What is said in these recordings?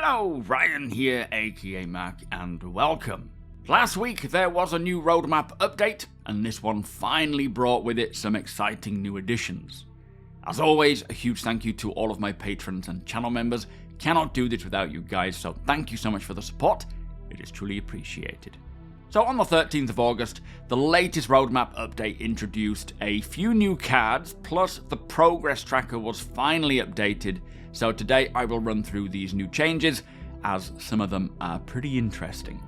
Hello, Ryan here, aka Mac, and welcome. Last week there was a new roadmap update, and this one finally brought with it some exciting new additions. As always, a huge thank you to all of my patrons and channel members. Cannot do this without you guys, so thank you so much for the support. It is truly appreciated. So on the 13th of August, the latest roadmap update introduced a few new cards, plus the progress tracker was finally updated. So today I will run through these new changes, as some of them are pretty interesting.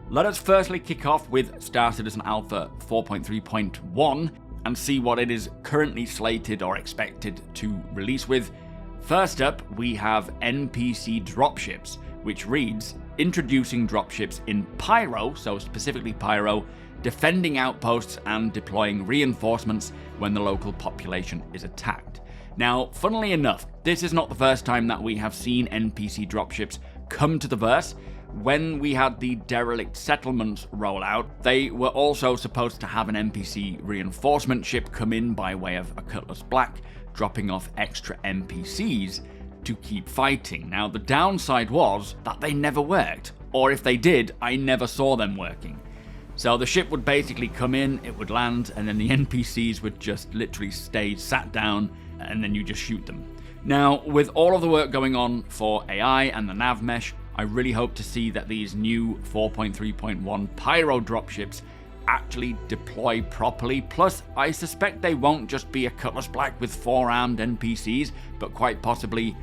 Let us firstly kick off with Star Citizen Alpha 4.3.1 and see what it is currently slated or expected to release with. First up, we have NPC dropships, which reads, introducing dropships in Pyro, so specifically Pyro, defending outposts and deploying reinforcements when the local population is attacked. Now, funnily enough, this is not the first time that we have seen NPC dropships come to the verse. When we had the derelict settlements rollout, they were also supposed to have an NPC reinforcement ship come in by way of a Cutlass Black, dropping off extra NPCs to keep fighting. Now, the downside was that they never worked, or if they did, I never saw them working. So the ship would basically come in, it would land, and then the NPCs would just literally stay sat down, and then you just shoot them. Now, with all of the work going on for AI and the nav mesh, I really hope to see that these new 4.3.1 Pyro dropships actually deploy properly. Plus, I suspect they won't just be a Cutlass Black with 4 armed NPCs, but quite possibly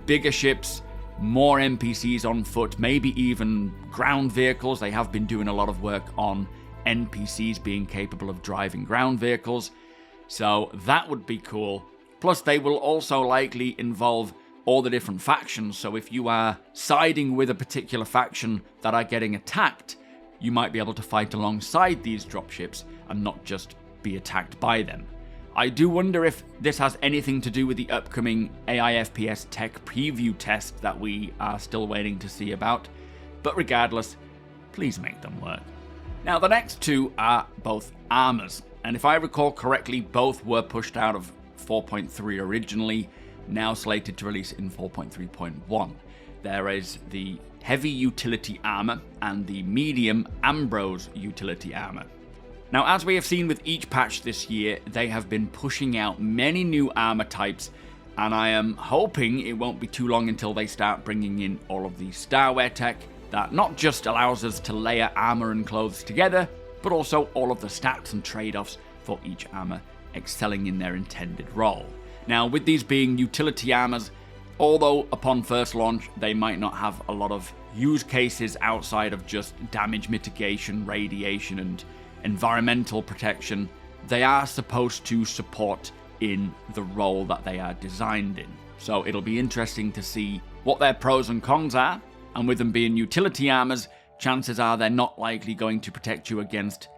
bigger ships, more NPCs on foot, maybe even ground vehicles. They have been doing a lot of work on NPCs being capable of driving ground vehicles, so that would be cool. Plus, they will also likely involve all the different factions, so if you are siding with a particular faction that are getting attacked, you might be able to fight alongside these dropships and not just be attacked by them. I do wonder if this has anything to do with the upcoming AI FPS tech preview test that we are still waiting to see about, but regardless, please make them work. Now, the next two are both armors, and if I recall correctly, both were pushed out of 4.3 originally, now slated to release in 4.3.1. There is the heavy utility armor and the medium Ambrose utility armor. Now, as we have seen with each patch this year, they have been pushing out many new armor types, and I am hoping it won't be too long until they start bringing in all of the Starwear tech that not just allows us to layer armor and clothes together, but also all of the stats and trade-offs for each armor excelling in their intended role. Now, with these being utility armors, although upon first launch they might not have a lot of use cases outside of just damage mitigation, radiation, and environmental protection, they are supposed to support in the role that they are designed in. So it'll be interesting to see what their pros and cons are, and with them being utility armors, chances are they're not likely going to protect you against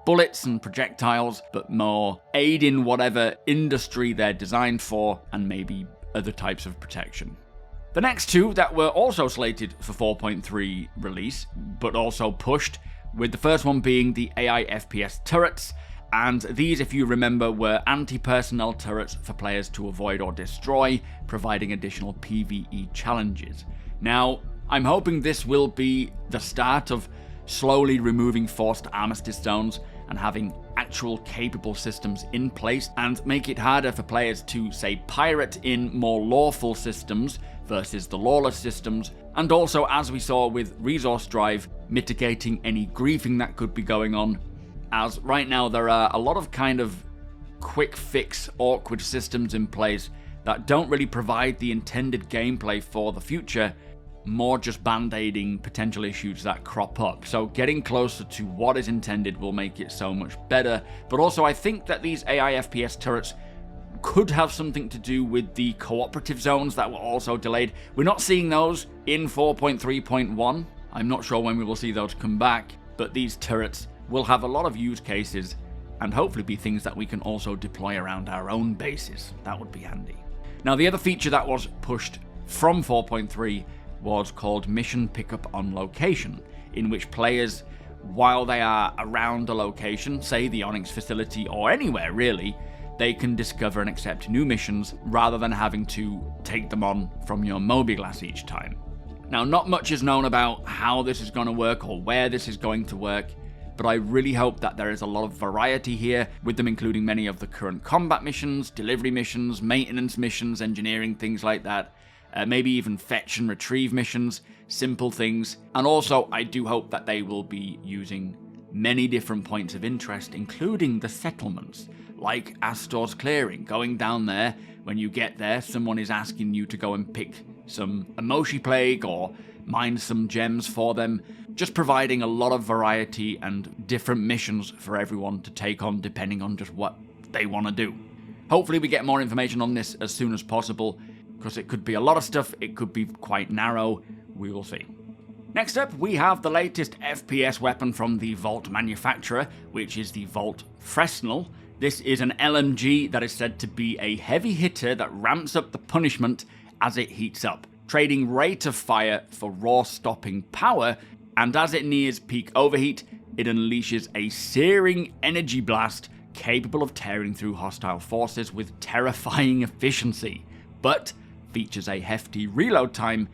bullets and projectiles, but more aid in whatever industry they're designed for, and maybe other types of protection. The next two that were also slated for 4.3 release, but also pushed, with the first one being the AI FPS turrets, and these, if you remember, were anti-personnel turrets for players to avoid or destroy, providing additional PvE challenges. Now, I'm hoping this will be the start of slowly removing forced armistice zones and having actual capable systems in place, and make it harder for players to, say, pirate in more lawful systems versus the lawless systems, and also, as we saw with resource drive, mitigating any griefing that could be going on, as right now there are a lot of kind of quick fix awkward systems in place that don't really provide the intended gameplay for the future, more just band-aiding potential issues that crop up. So getting closer to what is intended will make it so much better. But also, I think that these AI FPS turrets could have something to do with the cooperative zones that were also delayed. We're not seeing those in 4.3.1. I'm not sure when we will see those come back, but these turrets will have a lot of use cases and hopefully be things that we can also deploy around our own bases. That would be handy. Now, the other feature that was pushed from 4.3 was called Mission Pickup on Location, in which players, while they are around a location, say the Onyx facility or anywhere really, they can discover and accept new missions rather than having to take them on from your MOBIGlass each time. Now, not much is known about how this is going to work or where this is going to work, but I really hope that there is a lot of variety here, with them including many of the current combat missions, delivery missions, maintenance missions, engineering, things like that, maybe even fetch and retrieve missions, simple things, and also I do hope that they will be using many different points of interest, including the settlements, like Astor's Clearing. Going down there, when you get there, someone is asking you to go and pick some Emoshi Plague or mine some gems for them, just providing a lot of variety and different missions for everyone to take on depending on just what they want to do. Hopefully we get more information on this as soon as possible, because it could be a lot of stuff, it could be quite narrow, we will see. Next up, we have the latest FPS weapon from the Vault manufacturer, which is the Vault Fresnel. This is an LMG that is said to be a heavy hitter that ramps up the punishment as it heats up, trading rate of fire for raw stopping power, and as it nears peak overheat, it unleashes a searing energy blast capable of tearing through hostile forces with terrifying efficiency, but features a hefty reload time,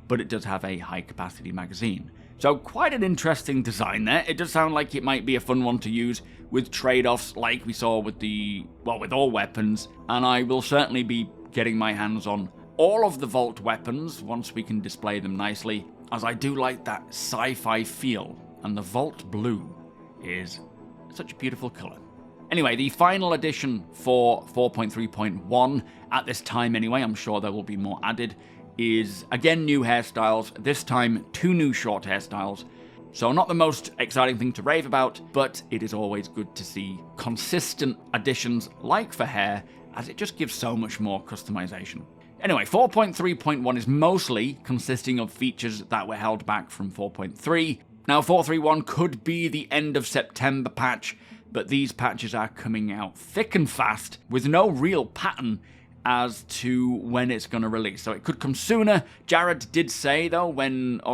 but it does have a high capacity magazine. So quite an interesting design there. It does sound like it might be a fun one to use with trade-offs like we saw with with all weapons, and I will certainly be getting my hands on all of the Vault weapons once we can display them nicely, as I do like that sci-fi feel, and the Vault blue is such a beautiful color. Anyway, the final addition for 4.3.1, at this time anyway, I'm sure there will be more added, is again new hairstyles, this time 2 new short hairstyles. So not the most exciting thing to rave about, but it is always good to see consistent additions like for hair, as it just gives so much more customization. Anyway, 4.3.1 is mostly consisting of features that were held back from 4.3. Now 4.3.1 could be the end of September patch, but these patches are coming out thick and fast with no real pattern as to when it's going to release. So it could come sooner. Jared did say though,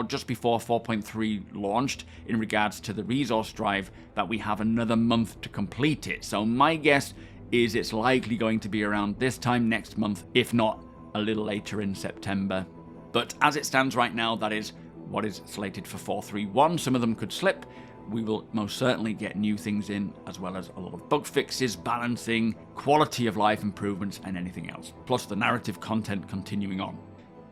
just before 4.3 launched, in regards to the resource drive, that we have another month to complete it. So my guess is it's likely going to be around this time next month, if not a little later in September. But as it stands right now, that is what is slated for 4.3.1. Some of them could slip. We will most certainly get new things in, as well as a lot of bug fixes, balancing, quality of life improvements, and anything else. Plus the narrative content continuing on.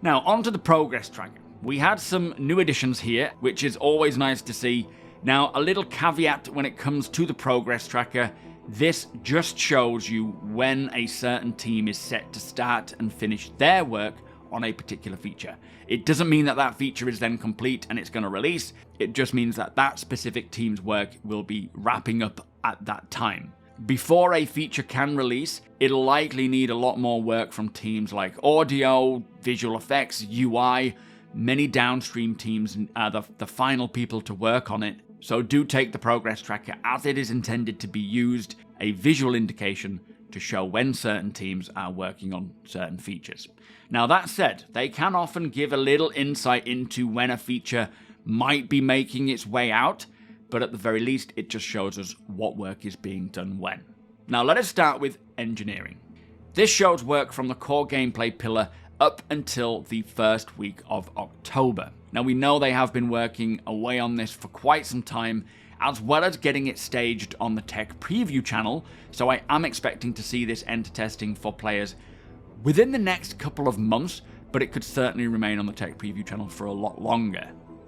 Now, onto the progress tracker. We had some new additions here, which is always nice to see. Now, a little caveat when it comes to the progress tracker. This just shows you when a certain team is set to start and finish their work on a particular feature. It doesn't mean that that feature is then complete and it's going to release. It just means that that specific team's work will be wrapping up at that time. Before a feature can release, it'll likely need a lot more work from teams like audio, visual effects, UI. Many downstream teams are the final people to work on it. So do take the progress tracker as it is intended to be used, a visual indication to show when certain teams are working on certain features. Now that said, they can often give a little insight into when a feature might be making its way out, but at the very least it just shows us what work is being done when. Now let us start with engineering. This shows work from the core gameplay pillar up until the first week of October. Now we know they have been working away on this for quite some time, as well as getting it staged on the tech preview channel, so I am expecting to see this enter testing for players within the next couple of months, but it could certainly remain on the tech preview channel for a lot longer.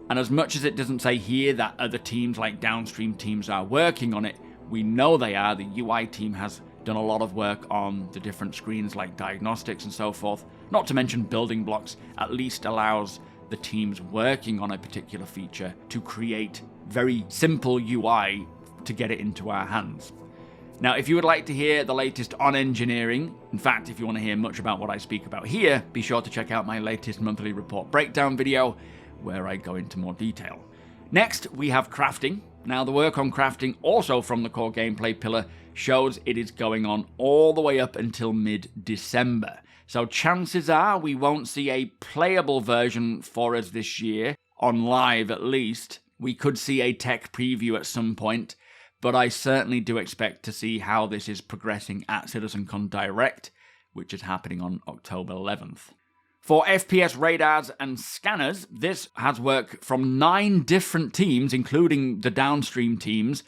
And as much as it doesn't say here that other teams like downstream teams are working on it, we know they are. The UI team has done a lot of work on the different screens like diagnostics and so forth, not to mention building blocks, at least allows the teams working on a particular feature to create very simple UI to get it into our hands. Now, if you would like to hear the latest on engineering, in fact, if you want to hear much about what I speak about here, be sure to check out my latest monthly report breakdown video, where I go into more detail. Next, we have crafting. Now, the work on crafting, also from the core gameplay pillar, shows it is going on all the way up until mid-December. So chances are we won't see a playable version for us this year, on live at least. We could see a tech preview at some point, but I certainly do expect to see how this is progressing at CitizenCon Direct, which is happening on October 11th. For FPS radars and scanners, this has work from 9 different teams, including the downstream teams,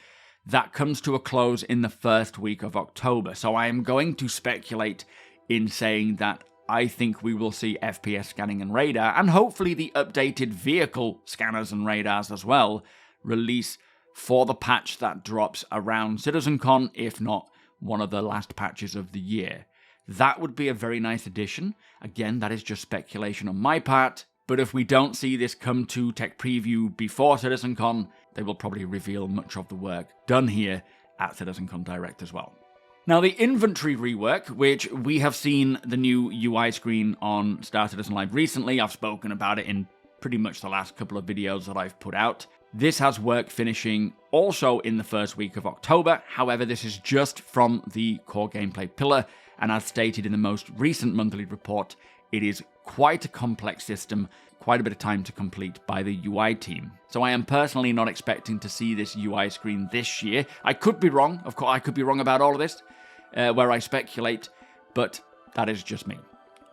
that comes to a close in the first week of October. So I am going to speculate in saying that I think we will see FPS scanning and radar, and hopefully the updated vehicle scanners and radars as well, release for the patch that drops around CitizenCon, if not one of the last patches of the year. That would be a very nice addition. Again, that is just speculation on my part, but if we don't see this come to Tech Preview before CitizenCon, they will probably reveal much of the work done here at CitizenCon Direct as well. Now, the inventory rework, which we have seen the new UI screen on Star Citizen Live recently, I've spoken about it in pretty much the last couple of videos that I've put out. This has work finishing also in the first week of October. However, this is just from the core gameplay pillar, and as stated in the most recent monthly report, it is quite a complex system, quite a bit of time to complete by the UI team. So I am personally not expecting to see this UI screen this year. I could be wrong, of course I could be wrong about all of this, where I speculate, but that is just me.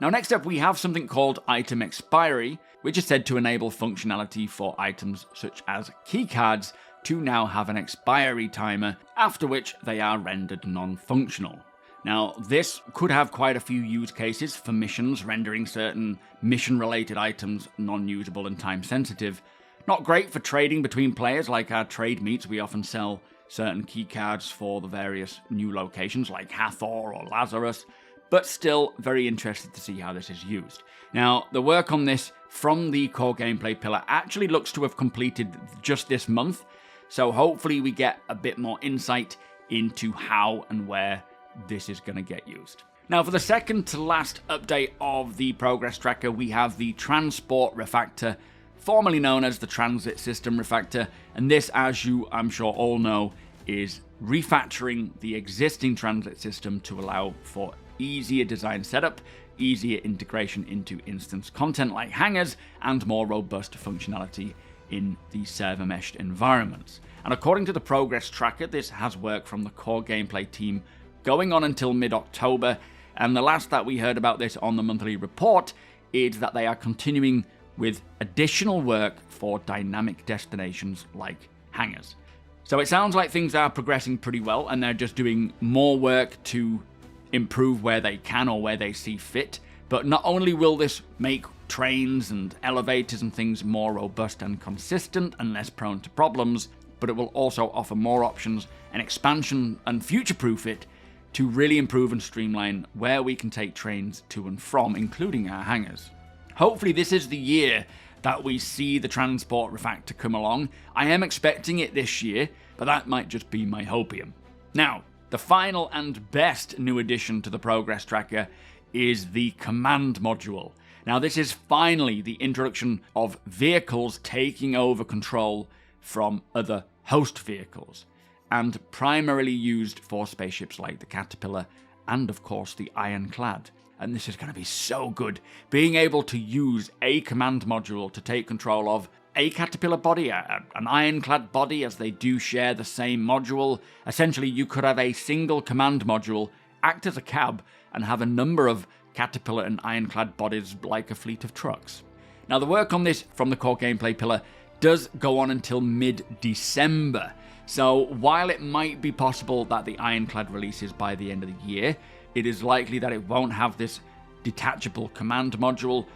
Now next up we have something called item expiry, which is said to enable functionality for items such as keycards to now have an expiry timer, after which they are rendered non-functional. Now, this could have quite a few use cases for missions, rendering certain mission-related items non-usable and time-sensitive. Not great for trading between players, like our trade meets. We often sell certain keycards for the various new locations, like Hathor or Lazarus, but still very interested to see how this is used. Now, the work on this from the core gameplay pillar actually looks to have completed just this month, so hopefully we get a bit more insight into how and where this is going to get used. Now, for the second to last update of the progress tracker, we have the transport refactor, formerly known as the transit system refactor, and this, as you I'm sure all know, is refactoring the existing transit system to allow for easier design setup, easier integration into instance content like hangars, and more robust functionality in the server meshed environments. And according to the progress tracker, this has work from the core gameplay team going on until mid-October, and the last that we heard about this on the monthly report is that they are continuing with additional work for dynamic destinations like hangars. So it sounds like things are progressing pretty well, and they're just doing more work to improve where they can or where they see fit. But not only will this make trains and elevators and things more robust and consistent and less prone to problems, but it will also offer more options and expansion and future-proof it to really improve and streamline where we can take trains to and from, including our hangars. Hopefully this is the year that we see the transport refactor come along. I am expecting it this year, but that might just be my hopium. Now, the final and best new addition to the progress tracker is the command module. Now, this is finally the introduction of vehicles taking over control from other host vehicles, and primarily used for spaceships like the Caterpillar and, of course, the Ironclad. And this is going to be so good. Being able to use a command module to take control of a Caterpillar body, an Ironclad body, as they do share the same module. Essentially, you could have a single command module act as a cab and have a number of Caterpillar and Ironclad bodies like a fleet of trucks. Now, the work on this from the core gameplay pillar does go on until mid-December. So while it might be possible that the Ironclad releases by the end of the year, it is likely that it won't have this detachable command module,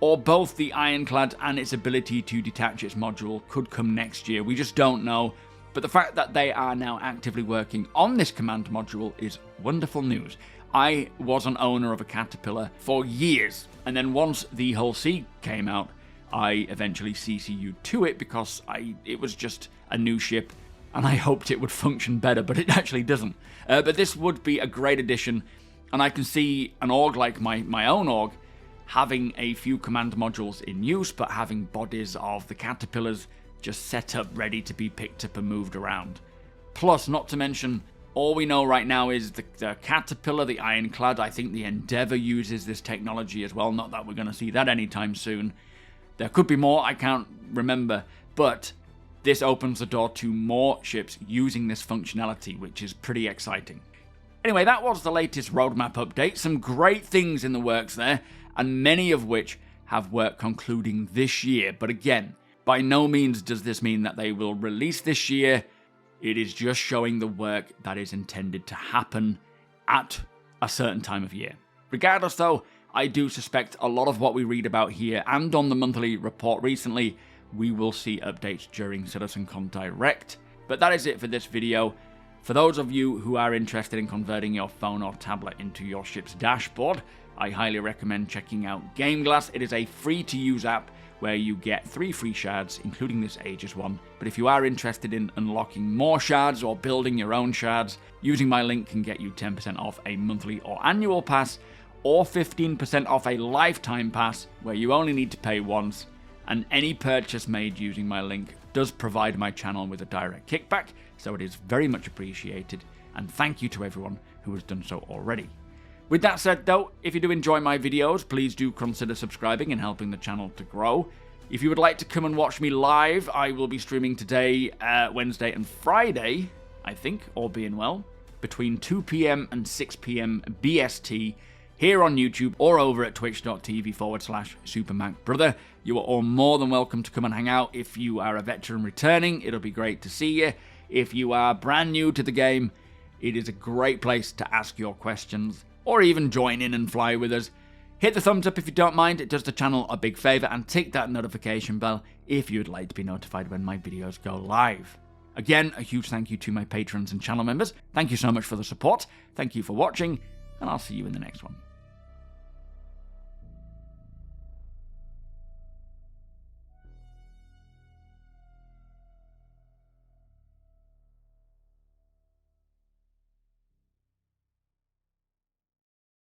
or both the Ironclad and its ability to detach its module could come next year. We just don't know. But the fact that they are now actively working on this command module is wonderful news. I was an owner of a Caterpillar for years, and then once the Hull C came out, I eventually CCU'd to it because it was just a new ship, and I hoped it would function better, but it actually doesn't. But this would be a great addition, and I can see an org like my own org having a few command modules in use, but having bodies of the Caterpillars just set up ready to be picked up and moved around. Plus, not to mention, all we know right now is the Caterpillar, the Ironclad. I think the Endeavour uses this technology as well, not that we're going to see that anytime soon. There could be more, I can't remember, but this opens the door to more ships using this functionality, which is pretty exciting. Anyway, that was the latest roadmap update. Some great things in the works there, and many of which have work concluding this year. But again, by no means does this mean that they will release this year. It is just showing the work that is intended to happen at a certain time of year. Regardless though, I do suspect a lot of what we read about here and on the monthly report recently, we will see updates during CitizenCon Direct. But that is it for this video. For those of you who are interested in converting your phone or tablet into your ship's dashboard, I highly recommend checking out GameGlass. It is a free-to-use app where you get 3 free shards, including this Aegis one. But if you are interested in unlocking more shards or building your own shards, using my link can get you 10% off a monthly or annual pass, or 15% off a lifetime pass where you only need to pay once. And any purchase made using my link does provide my channel with a direct kickback, so it is very much appreciated, and thank you to everyone who has done so already. With that said though, if you do enjoy my videos, please do consider subscribing and helping the channel to grow. If you would like to come and watch me live, I will be streaming today, Wednesday and Friday, I think, all being well, between 2 PM and 6 PM BST, here on YouTube or over at twitch.tv/SuperMacBrother. You are all more than welcome to come and hang out. If you are a veteran returning, it'll be great to see you. If you are brand new to the game, it is a great place to ask your questions, or even join in and fly with us. Hit the thumbs up if you don't mind, it does the channel a big favour, and tick that notification bell if you'd like to be notified when my videos go live. Again, a huge thank you to my patrons and channel members. Thank you so much for the support, thank you for watching, and I'll see you in the next one.